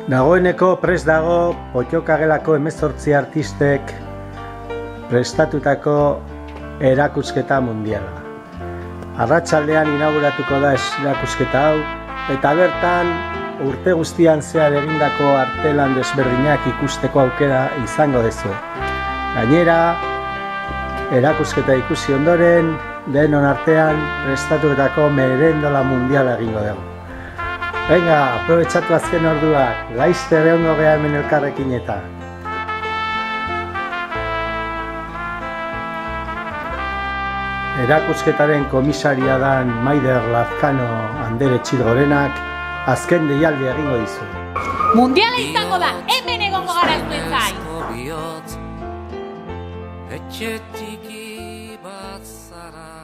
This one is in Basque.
Dagoeneko prest dago Pottokagelako 18 artistek prestatutako erakusketa mundiala. Arratsaldean inauguratuko da erakusketa hau, eta bertan urte guztian zehar egindako artelan desberdinak ikusteko aukera izango duzu. Gainera, erakusketa ikusi ondoren, denon artean prestatutako merendola mundiala egingo dugu. Venga, aprobetxatu azken orduak, laizter egongo geha hemen elkarrekin eta. Erakusketaren komisaria dan Maider Lazkano Andere Txilgorenak azken deialdi egingo dizu. Mundiala izango da, hemen egongo gara zuen zain! Etxetik bat zara